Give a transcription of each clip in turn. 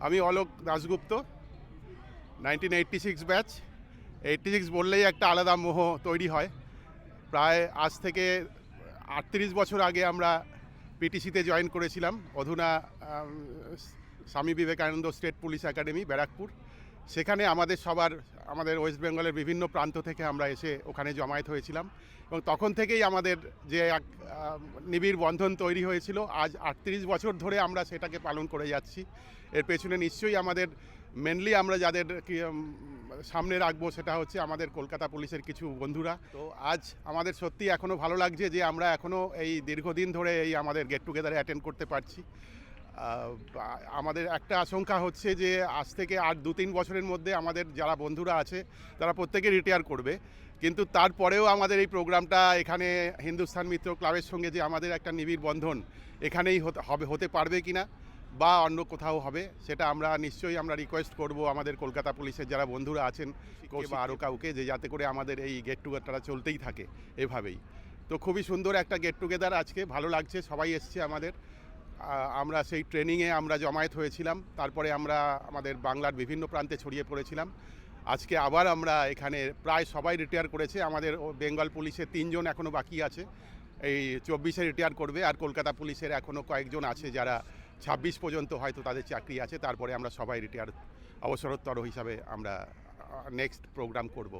আমি অলোক দাশগুপ্ত, 1986 ব্যাচ। 86 বললেই একটা আলাদা মোহ তৈরি হয়। প্রায় আজ থেকে 38 বছর আগে আমরা পিটিসিতে জয়েন করেছিলাম, অধুনা Swami Vivekananda state police academy, Barrackpore. সেখানে আমাদের ওয়েস্ট বেঙ্গলের বিভিন্ন প্রান্ত থেকে আমরা এসে ওখানে জমায়েত হয়েছিলাম এবং তখন থেকেই আমাদের যে এক নিবিড় বন্ধন তৈরি হয়েছিল, আজ 38 বছর ধরে আমরা সেটাকে পালন করে যাচ্ছি। এর পেছনে নিশ্চয়ই আমাদের মেনলি আমরা যাদের সামনে রাখবো সেটা হচ্ছে আমাদের কলকাতা পুলিশের কিছু বন্ধুরা। তো আজ আমাদের সত্যি এখনও ভালো লাগছে যে আমরা এখনও এই দীর্ঘদিন ধরে এই আমাদের গেট টুগেদারে অ্যাটেন্ড করতে পারছি। আমাদের একটা আশঙ্কা হচ্ছে যে আজ থেকে আর 2-3 বছরের মধ্যে আমাদের যারা বন্ধুরা আছে তারা প্রত্যেকে রিটায়ার করবে, কিন্তু তারপরেও আমাদের এই প্রোগ্রামটা এখানে হিন্দুস্তান মিত্র ক্লাবের সঙ্গে যে আমাদের একটা নিবিড় বন্ধন এখানেই হতে পারবে কিনা বা অন্য কোথাও হবে, সেটা আমরা নিশ্চয়ই রিকোয়েস্ট করব আমাদের কলকাতা পুলিশের যারা বন্ধুরা আছেন বা আরও কাউকে, যে যাতে করে আমাদের এই গেট টুগেদারটা চলতেই থাকে এভাবেই। তো খুবই সুন্দর একটা গেট টুগেদার আজকে, ভালো লাগছে, সবাই এসছে আমরা সেই ট্রেনিংয়ে আমরা জমায়েত হয়েছিলাম, তারপরে আমরা আমাদের বাংলার বিভিন্ন প্রান্তে ছড়িয়ে পড়েছিলাম। আজকে আবার আমরা এখানে প্রায় সবাই রিটায়ার করেছে। আমাদের বেঙ্গল পুলিশের 3 জন এখনও বাকি আছে, এই 24-এ রিটায়ার করবে, আর কলকাতা পুলিশের এখনও কয়েকজন আছে যারা 26 পর্যন্ত হয়তো তাদের চাকরি আছে। তারপরে আমরা সবাই রিটায়ার অবসরোত্তর হিসাবে আমরা নেক্সট প্রোগ্রাম করব।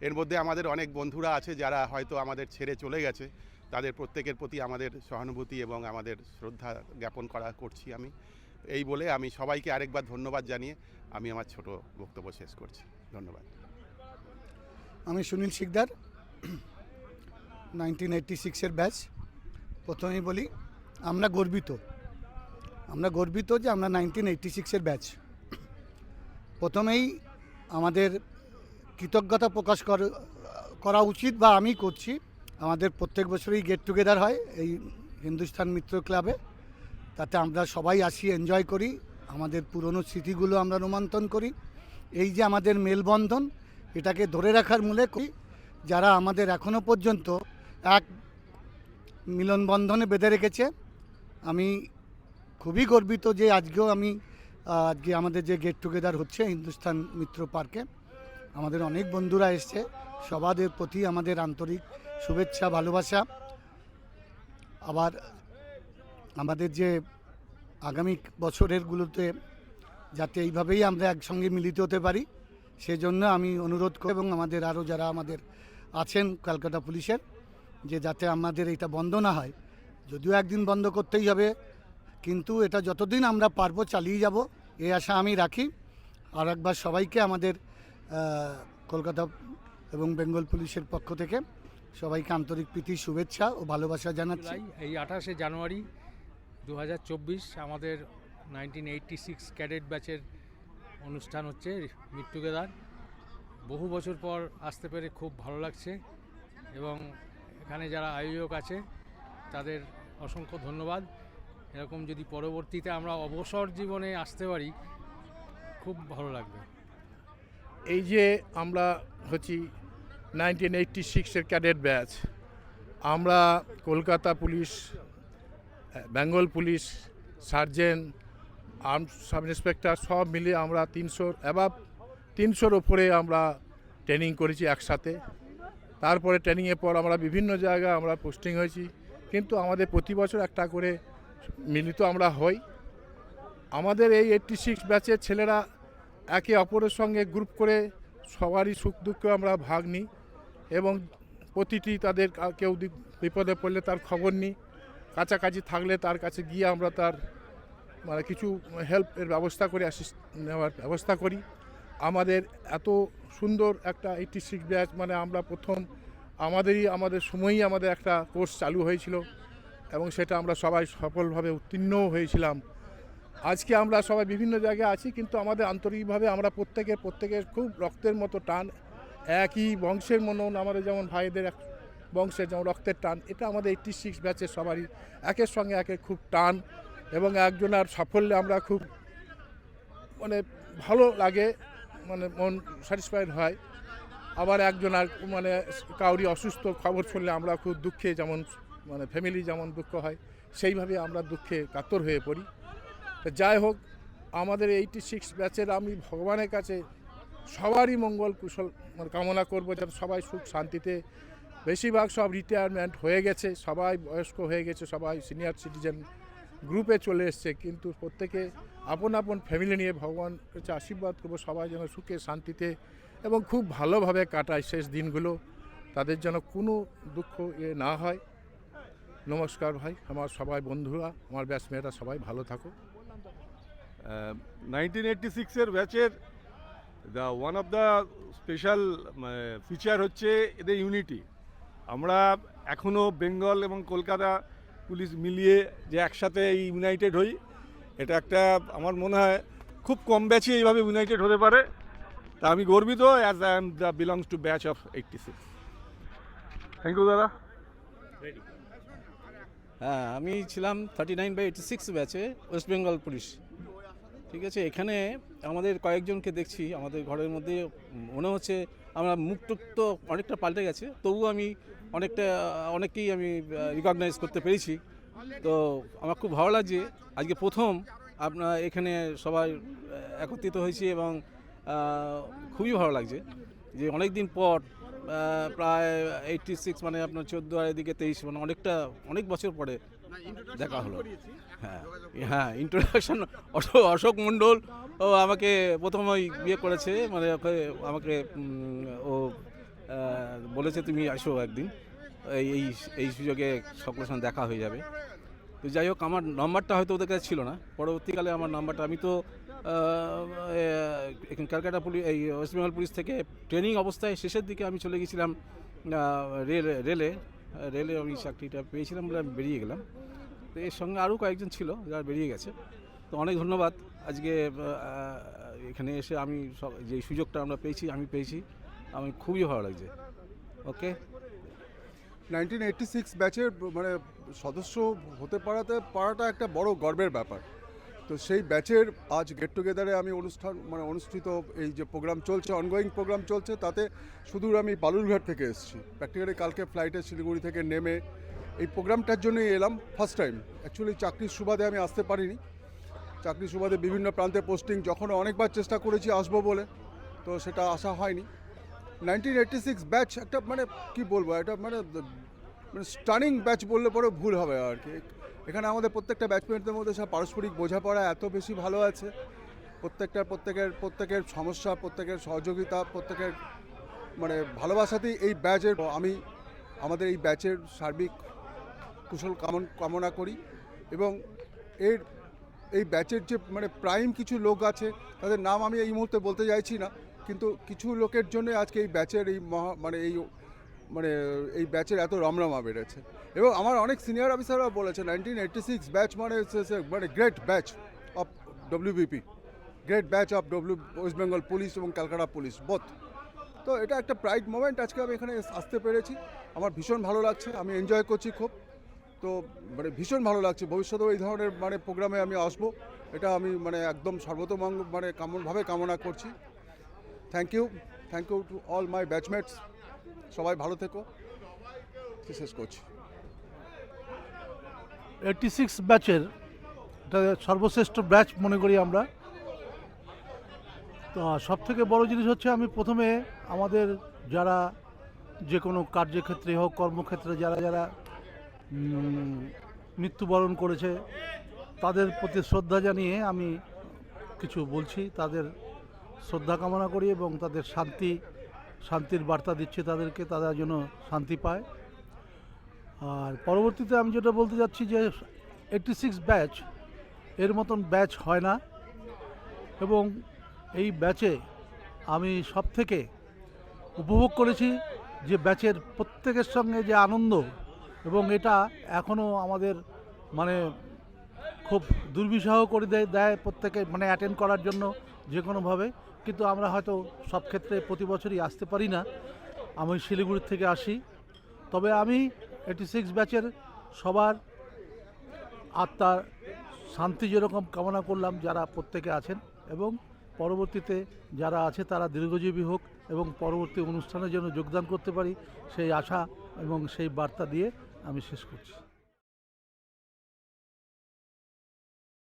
এর মধ্যে আমাদের অনেক বন্ধুরা আছে যারা হয়তো আমাদের ছেড়ে চলে গেছে, তাদের প্রত্যেকের প্রতি আমাদের সহানুভূতি এবং আমাদের শ্রদ্ধা জ্ঞাপন করছি আমি। এই বলে আমি সবাইকে আরেকবার ধন্যবাদ জানিয়ে আমি আমার ছোট বক্তব্য শেষ করছি। ধন্যবাদ। আমি সুনীল শিকদার, 1986-এর ব্যাচ। প্রথমেই বলি আমরা গর্বিত যে আমরা 1986-এর ব্যাচ। প্রথমেই আমাদের কৃতজ্ঞতা প্রকাশ করা উচিত বা আমি করছি। আমাদের প্রত্যেক বছরই গেট টুগেদার হয় এই হিন্দুস্তান মিত্র ক্লাবে, তাতে আমরা সবাই আসি, এনজয় করি, আমাদের পুরনো স্মৃতিগুলো আমরা রোমন্থন করি। এই যে আমাদের মেলবন্ধন, এটাকে ধরে রাখার মূলে যারা আমাদের এখনও পর্যন্ত এক মিলনবন্ধনে বেঁধে রেখেছে। আমি খুবই গর্বিত যে আজকে আমাদের যে গেট টুগেদার হচ্ছে হিন্দুস্তান মিত্র পার্কে, আমাদের অনেক বন্ধুরা এসছে, সবার প্রতি আমাদের আন্তরিক শুভেচ্ছা, ভালোবাসা। আবার আমাদের যে আগামী বছরেরগুলোতে যাতে এইভাবেই আমরা একসঙ্গে মিলিত হতে পারি, সেজন্য আমি অনুরোধ করি এবং আমাদের আরও যারা আমাদের আছেন কলকাতা পুলিশের, যে যাতে আমাদের এটা বন্ধ না হয়। যদিও একদিন বন্ধ করতেই হবে, কিন্তু এটা যতদিন আমরা পারবো চালিয়ে যাব, এই আশা আমি রাখি। আর একবার সবাইকে আমাদের কলকাতা এবং বেঙ্গল পুলিশের পক্ষ থেকে সবাইকে আন্তরিক প্রীতি, শুভেচ্ছা ও ভালোবাসা জানাচ্ছি। এই 28শে জানুয়ারি 2024 আমাদের 1986 ক্যাডেট ব্যাচের অনুষ্ঠান হচ্ছে মিট টুগেদার। বহু বছর পর আসতে পেরে খুব ভালো লাগছে এবং এখানে যারা আয়োজক আছে তাদের অসংখ্য ধন্যবাদ। এরকম যদি পরবর্তীতে আমরা অবসর জীবনে আসতে পারি খুব ভালো লাগবে। এই যে আমরা হচ্ছি 1986-এর ক্যাডেট ব্যাচ, আমরা Kolkata police, Bengal police, sergeant, arm sub inspector সব মিলে আমরা 300-র ওপরে আমরা ট্রেনিং করেছি একসাথে। তারপরে ট্রেনিংয়ের পর আমরা বিভিন্ন জায়গায় আমরা পোস্টিং হয়েছি, কিন্তু আমাদের প্রতি বছর একটা করে মিলিত আমরা হই। আমাদের এই 86 ব্যাচের ছেলেরা একে অপরের সঙ্গে গ্রুপ করে সবারই সুখ দুঃখে আমরা ভাগ নিই এবং প্রতিটি তাদের কেউ বিপদে পড়লে তার খবর নিই, কাছাকাছি থাকলে তার কাছে গিয়ে আমরা তার কিছু হেল্পের ব্যবস্থা করে নেওয়ার ব্যবস্থা করি। আমাদের এত সুন্দর একটা 86 ব্যাচ, আমরা প্রথম আমাদের সময়ই আমাদের একটা কোর্স চালু হয়েছিল এবং সেটা আমরা সবাই সফলভাবে উত্তীর্ণও হয়েছিলাম। আজকে আমরা সবাই বিভিন্ন জায়গায় আছি, কিন্তু আমাদের আন্তরিকভাবে আমরা প্রত্যেকের খুব রক্তের মতো টান, একই বংশের মনন, আমাদের যেমন ভাইদের এক বংশের যেমন রক্তের টান, এটা আমাদের 86 ব্যাচের সবারই একের সঙ্গে একের খুব টান এবং একজনের সাফল্যে আমরা খুব ভালো লাগে, মন স্যাটিসফাইড হয়। আবার একজন আর কাউরি অসুস্থ খবর শুনলে আমরা খুব দুঃখে, যেমন ফ্যামিলি যেমন দুঃখ হয়, সেইভাবে আমরা দুঃখে কাতর হয়ে পড়ি। যাই হোক, আমাদের 86 ব্যাচের আমি ভগবানের কাছে সবারই মঙ্গল কুশল কামনা করব, যাতে সবাই সুখ শান্তিতে, বেশিরভাগ সব রিটায়ারমেন্ট হয়ে গেছে, সবাই বয়স্ক হয়ে গেছে, সবাই সিনিয়র সিটিজেন গ্রুপে চলে এসছে, কিন্তু প্রত্যেকে আপন আপন ফ্যামিলি নিয়ে ভগবান কাছে আশীর্বাদ করবো সবাই যেন সুখে শান্তিতে এবং খুব ভালোভাবে কাটায় শেষ দিনগুলো, তাদের যেন কোনো দুঃখ না হয়। নমস্কার ভাই, আমার সবাই বন্ধুরা, আমার ব্যাচমেটরা সবাই ভালো থাকো। 1986-এর ব্যাচের one of the special feature হচ্ছে এদের ইউনিটি। আমরা এখনও বেঙ্গল এবং কলকাতা পুলিশ মিলিয়ে যে একসাথে এই ইউনাইটেড হই, এটা একটা আমার মনে হয় খুব কম ব্যাচই এইভাবে ইউনাইটেড হতে পারে। তা আমি গর্বিত as I am the belongs to batch of 86। Thank you দাদা। হ্যাঁ, আমি ছিলাম 39/86 ব্যাচে, ওয়েস্ট বেঙ্গল পুলিশ। ঠিক আছে, এখানে আমাদের কয়েকজনকে দেখছি আমাদের ঘরের মধ্যে, মনে হচ্ছে আমরা মুখটুক তো অনেকটা পাল্টে গেছে, তবুও আমি অনেককেই আমি রিকগনাইজ করতে পেরেছি। তো আমার খুব ভালো লাগছে আজকে প্রথম আপনার এখানে সবাই একত্রিত হয়েছি এবং খুবই ভালো লাগছে যে অনেক দিন পর প্রায় 86 মানে আপনার 14 আর এদিকে 23 মানে অনেক বছর পরে দেখা হলো। হ্যাঁ, ইন্ট্রোডাকশন অশোক মণ্ডল ও আমাকে প্রথম ওই বিয়ে করেছে, মানে আমাকে ও বলেছে তুমি আসো একদিন, এই সুযোগে সকলের সঙ্গে দেখা হয়ে যাবে। তো যাই হোক, আমার নাম্বারটা হয়তো ওদের কাছে ছিল না, পরবর্তীকালে আমার নাম্বারটা, আমি তো এখানে ক্যালকাটা পুলিশ, এই ওয়েস্ট বেঙ্গল পুলিশ থেকে ট্রেনিং অবস্থায় শেষের দিকে আমি চলে গেছিলাম রেলে আমি চাকরিটা পেয়েছিলাম বলে আমি বেরিয়ে গেলাম। তো এর সঙ্গে আরও কয়েকজন ছিল যারা বেরিয়ে গেছে। তো অনেক ধন্যবাদ আজকে এখানে এসে আমি যে সুযোগটা আমরা পেয়েছি, আমি খুবই ভালো লাগছে। ওকে, 1986 ব্যাচের মানে সদস্য হতে পারাটা একটা বড় গর্বের ব্যাপার। তো সেই ব্যাচের আজ গেট টুগেদারে আমি অনুষ্ঠিত এই যে প্রোগ্রাম চলছে, অনগোয়িং প্রোগ্রাম চলছে, তাতে সুদূর আমি বালুরঘাট থেকে এসেছি। প্র্যাকটিক্যালি কালকে ফ্লাইটে শিলিগুড়ি থেকে নেমে এই প্রোগ্রামটার জন্যই এলাম ফার্স্ট টাইম। অ্যাকচুয়ালি চাকরির সুবাদে আমি আসতে পারিনি, চাকরির সুবাদে বিভিন্ন প্রান্তে পোস্টিং, যখন অনেকবার চেষ্টা করেছি আসবো বলে, তো সেটা আসা হয়নি। 1986 ব্যাচ একটা মানে কি বলবো, এটা মানে স্টানিং ব্যাচ বললে পরে ভুল হবে আর কি। এখানে আমাদের প্রত্যেকটা ব্যাচমেটদের মধ্যে সব পারস্পরিক বোঝাপড়া এত বেশি ভালো আছে, প্রত্যেকের সমস্যা, প্রত্যেকের সহযোগিতা, প্রত্যেকের মানে ভালোবাসাতেই এই ব্যাচের আমাদের এই ব্যাচের সার্বিক কুশল কামনা করি। এবং এই ব্যাচের যে মানে প্রাইম কিছু লোক আছে, তাদের নাম আমি এই মুহূর্তে বলতে চাইছি না, কিন্তু কিছু লোকের জন্য আজকে এই ব্যাচের এই ব্যাচের এত রমরমা বেড়েছে। এবং আমার অনেক সিনিয়র অফিসাররাও বলেছে 1986 ব্যাচ মানে great batch of WBP, great batch of West Bengal police এবং ক্যালকাটা পুলিশ বোথ। তো এটা একটা প্রাইড মোমেন্ট, আজকে আমি এখানে আসতে পেরেছি, আমার ভীষণ ভালো লাগছে, আমি এনজয় করছি খুব। তো মানে ভীষণ ভালো লাগছে, ভবিষ্যতেও এই ধরনের মানে প্রোগ্রামে আমি আসবো, এটা আমি মানে একদম সর্বতোমঙ্গ মানে কামনা করছি। Thank you to all my batchmates, সবাই ভালো থেকো, শেষ করছি। 86 ব্যাচের এটা সর্বশ্রেষ্ঠ ব্যাচ মনে করি আমরা। তো সবথেকে বড় জিনিস হচ্ছে, আমি প্রথমে আমাদের যারা যে কোনো কার্যক্ষেত্রে হোক, কর্মক্ষেত্রে যারা মৃত্যুবরণ করেছে, তাদের প্রতি শ্রদ্ধা জানিয়ে আমি কিছু বলছি। তাদের শ্রদ্ধা কামনা করি এবং তাদের শান্তির বার্তা দিচ্ছি তাদেরকে, তারা যেন শান্তি পায়। আর পরবর্তীতে আমি যেটা বলতে যাচ্ছি যে 86 ব্যাচ এর মতন ব্যাচ হয় না, এবং এই ব্যাচে আমি সবথেকে উপভোগ করেছি যে ব্যাচের প্রত্যেকের সঙ্গে যে আনন্দ, এবং এটা এখনও আমাদের মানে খুব দুর্বিষহ করে দেয় প্রত্যেকে মানে অ্যাটেন্ড করার জন্য যে কোনোভাবে। কিন্তু আমরা হয়তো সব ক্ষেত্রে প্রতি বছরই আসতে পারি না, আমি শিলিগুড়ি থেকে আসি। তবে আমি 86 ব্যাচের সবার আত্মার শান্তি যেরকম কামনা করলাম যারা প্রত্যেকে আছেন, এবং পরবর্তীতে যারা আছে তারা দীর্ঘজীবী হোক এবং পরবর্তী অনুষ্ঠানে যেন যোগদান করতে পারি, সেই আশা এবং সেই বার্তা দিয়ে আমি শেষ করছি।